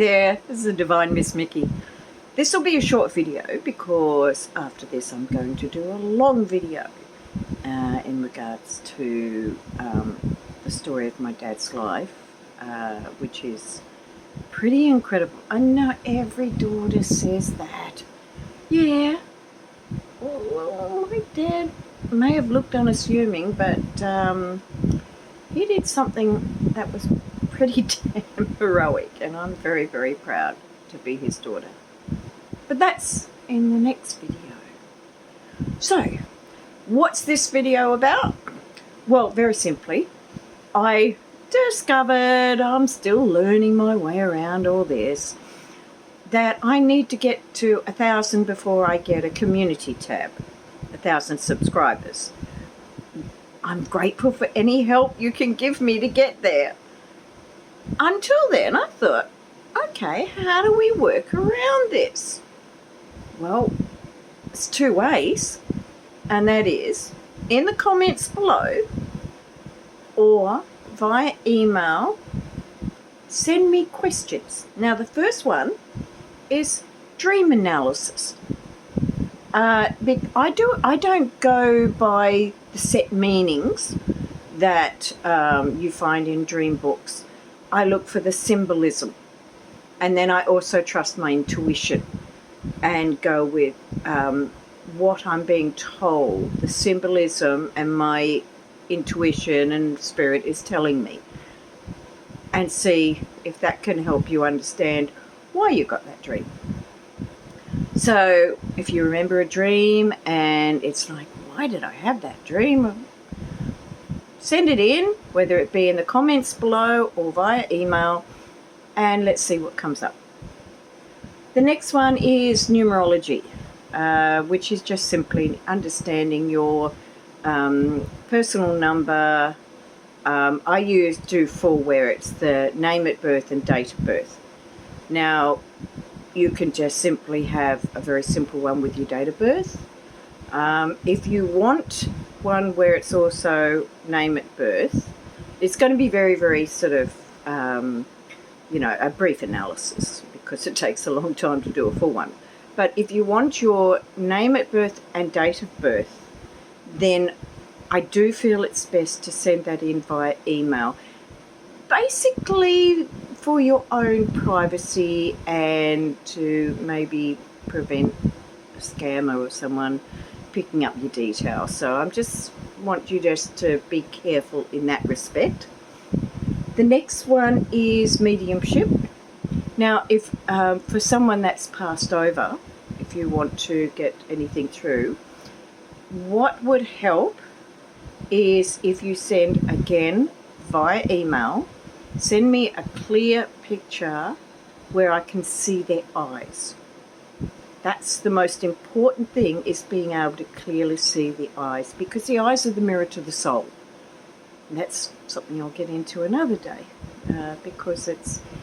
there, this is the Divine Miss Mikki. This will be a short video because after this I'm going to do a long video in regards to the story of my dad's life, which is pretty incredible. I know every daughter says that. Yeah, well, my dad may have looked unassuming, but he did something that was pretty damn heroic, and I'm very, very proud to be his daughter. But that's in the next video. So, what's this video about? Well, very simply, I discovered, I'm still learning my way around all this, that I need to get to 1,000 before I get a community tab, 1,000 subscribers. I'm grateful for any help you can give me to get there. Until then, I thought, okay, how do we work around this? Well, it's two ways, and that is in the comments below or via email. Send me questions. Now, the first one is dream analysis. I don't go by the set meanings that you find in dream books. I look for the symbolism, and then I also trust my intuition and go with what I'm being told, the symbolism and my intuition and spirit is telling me, and see if that can help you understand why you got that dream. So if you remember a dream and it's like, why did I have that dream? Send it in, whether it be in the comments below or via email, and let's see what comes up. The next one is numerology, which is just simply understanding your personal number. I do full, where it's the name at birth and date of birth. Now, you can just simply have a very simple one with your date of birth. If you want one where it's also name at birth, it's going to be very, very sort of, a brief analysis, because it takes a long time to do a full one. But if you want your name at birth and date of birth, then I do feel it's best to send that in via email. Basically for your own privacy and to maybe prevent a scammer or someone picking up your details. So I just want you just to be careful in that respect. The next one is mediumship. Now, if for someone that's passed over, if you want to get anything through, what would help is if you send, again, via email, send me a clear picture where I can see their eyes. That's the most important thing, is being able to clearly see the eyes, because the eyes are the mirror to the soul. And that's something I'll get into another day, because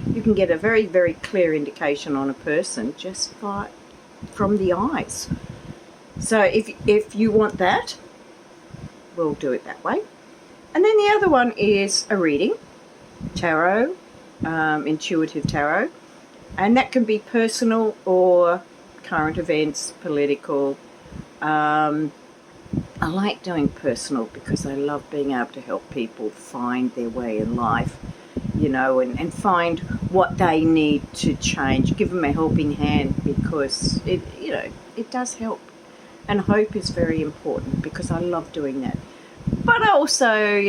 you can get a very, very clear indication on a person just from the eyes. So if you want that, we'll do it that way. And then the other one is a reading, tarot, intuitive tarot, and that can be personal or current events, political. I like doing personal because I love being able to help people find their way in life, and find what they need to change, give them a helping hand, because it does help. And hope is very important, because I love doing that. But also,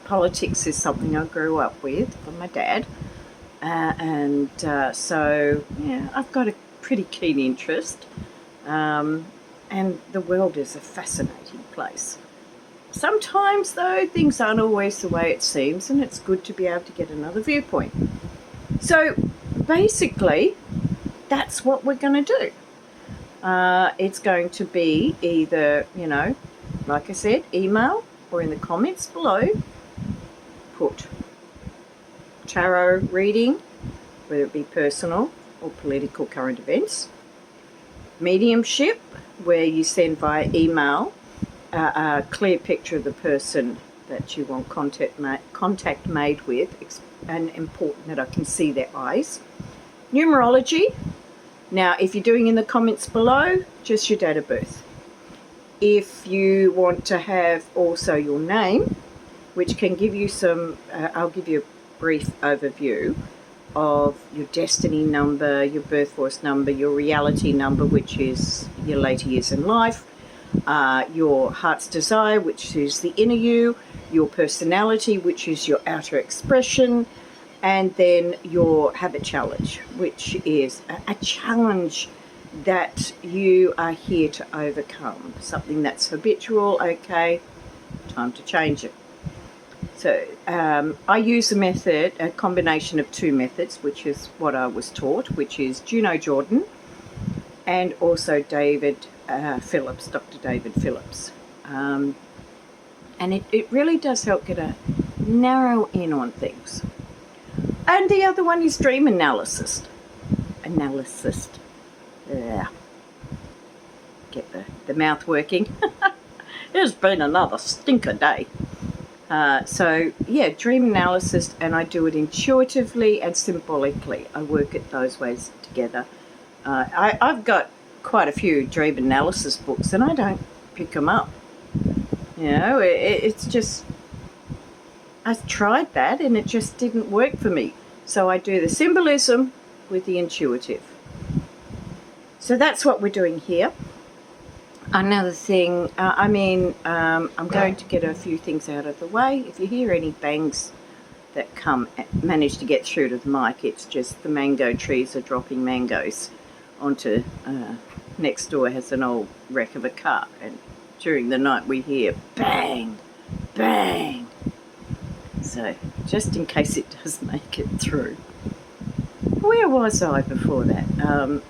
politics is something I grew up with from my dad. So, yeah, I've got a pretty keen interest. And the world is a fascinating place. Sometimes, though, things aren't always the way it seems, and it's good to be able to get another viewpoint. So, basically, that's what we're going to do. It's going to be either, like I said, email, or in the comments below, put tarot reading, whether it be personal or political current events. Mediumship, where you send via email a clear picture of the person that you want contact made with, and important that I can see their eyes. Numerology. Now, if you're doing in the comments below, just your date of birth. If you want to have also your name, which can give you some, I'll give you a brief overview of your destiny number, your birth force number, your reality number, which is your later years in life, your heart's desire, which is the inner you, your personality, which is your outer expression, and then your habit challenge, which is a challenge that you are here to overcome. Something that's habitual, okay, time to change it. So I use a combination of two methods, which is what I was taught, which is Juno Jordan and also David Phillips, Dr. David Phillips. And it really does help get a narrow in on things. And the other one is dream analysis. Yeah. Get the mouth working. It's been another stinker day. So, yeah, dream analysis, and I do it intuitively and symbolically. I work it those ways together. I've got quite a few dream analysis books, and I don't pick them up. You know, it's just, I've tried that, and it just didn't work for me. So I do the symbolism with the intuitive. So that's what we're doing here. Another thing, I'm going to get a few things out of the way. If you hear any bangs that manage to get through to the mic, it's just the mango trees are dropping mangoes onto, next door has an old wreck of a car, and during the night we hear bang, bang. So, just in case it does make it through. Where was I before that?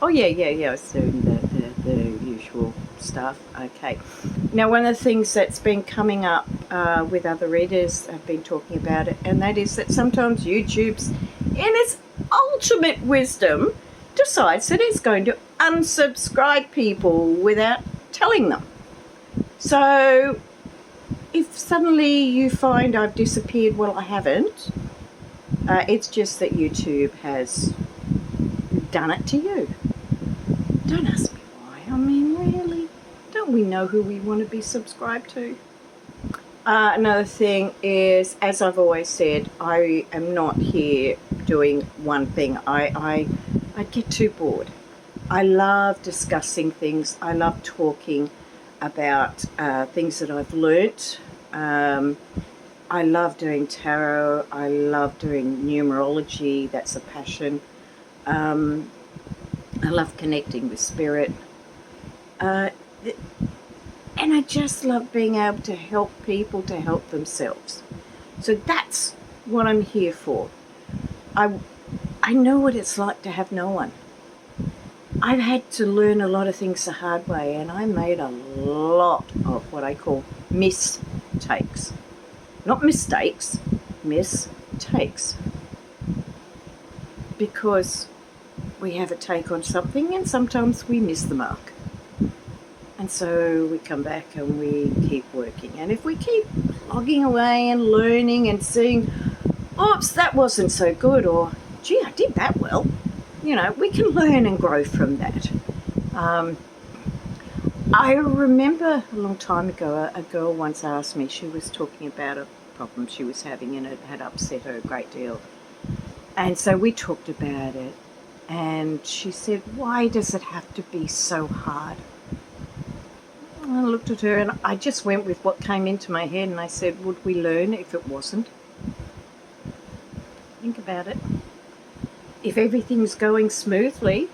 Oh yeah, I was doing the usual stuff. Okay. Now, one of the things that's been coming up with other readers, I've been talking about it, and that is that sometimes YouTube's, in its ultimate wisdom, decides that it's going to unsubscribe people without telling them. So, if suddenly you find I've disappeared, well, I haven't. It's just that YouTube has done it to you. Don't ask me why. I mean, really? Don't we know who we want to be subscribed to? Another thing is, as I've always said, I am not here doing one thing. I get too bored. I love discussing things. I love talking about things that I've learnt. I love doing tarot. I love doing numerology. That's a passion. I love connecting with spirit. And I just love being able to help people to help themselves. So that's what I'm here for. I know what it's like to have no one. I've had to learn a lot of things the hard way, and I made a lot of what I call mistakes. Not mistakes, mistakes. Because we have a take on something, and sometimes we miss the mark. And so we come back and we keep working. And if we keep logging away and learning and seeing, oops, that wasn't so good, or gee, I did that well, you know, we can learn and grow from that. I remember a long time ago, a girl once asked me, she was talking about a problem she was having, and it had upset her a great deal. And so we talked about it, and she said, why does it have to be so hard? I looked at her and I just went with what came into my head, and I said, would we learn if it wasn't? Think about it. If everything's going smoothly,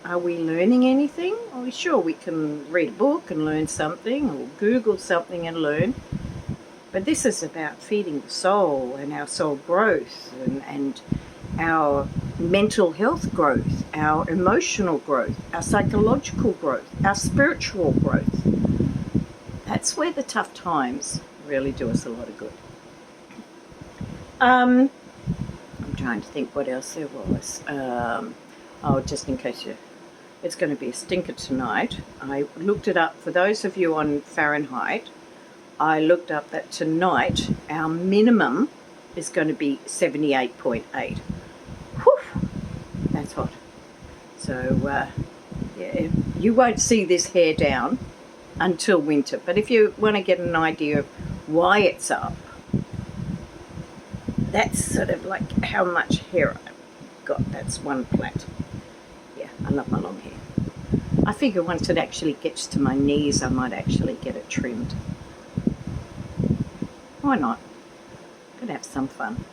are we learning anything? Well, sure, we can read a book and learn something, or Google something and learn. But this is about feeding the soul and our soul growth and our mental health growth, our emotional growth, our psychological growth, our spiritual growth. That's where the tough times really do us a lot of good. I'm trying to think what else there was. Just in case it's going to be a stinker tonight, I looked it up. For those of you on Fahrenheit, I looked up that tonight our minimum is going to be 78.8. Whew, that's hot. So, yeah, you won't see this hair down until winter. But if you want to get an idea of why it's up, that's sort of like how much hair I've got. That's one plait. Yeah, I love my long hair. I figure once it actually gets to my knees, I might actually get it trimmed. Why not? Could have some fun.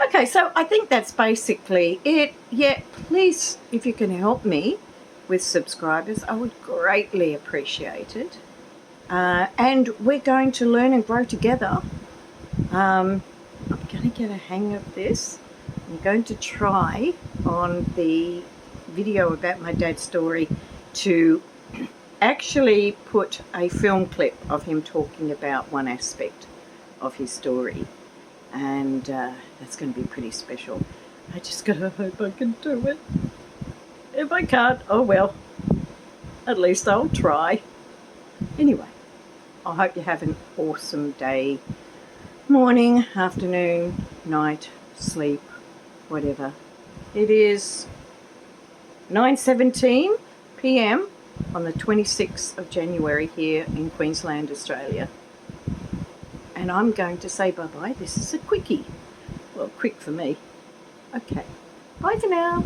Okay, so I think that's basically it. Yeah, please, if you can help me with subscribers, I would greatly appreciate it. And we're going to learn and grow together. I'm going to get a hang of this. I'm going to try on the video about my dad's story to actually put a film clip of him talking about one aspect of his story. And that's going to be pretty special. I just gotta hope I can do it. If I can't, oh well. At least I'll try. Anyway, I hope you have an awesome day. Morning, afternoon, night, sleep, whatever. It is 9:17 p.m. on the 26th of January here in Queensland, Australia. And I'm going to say bye-bye. This is a quickie. Well, quick for me. Okay. Bye for now.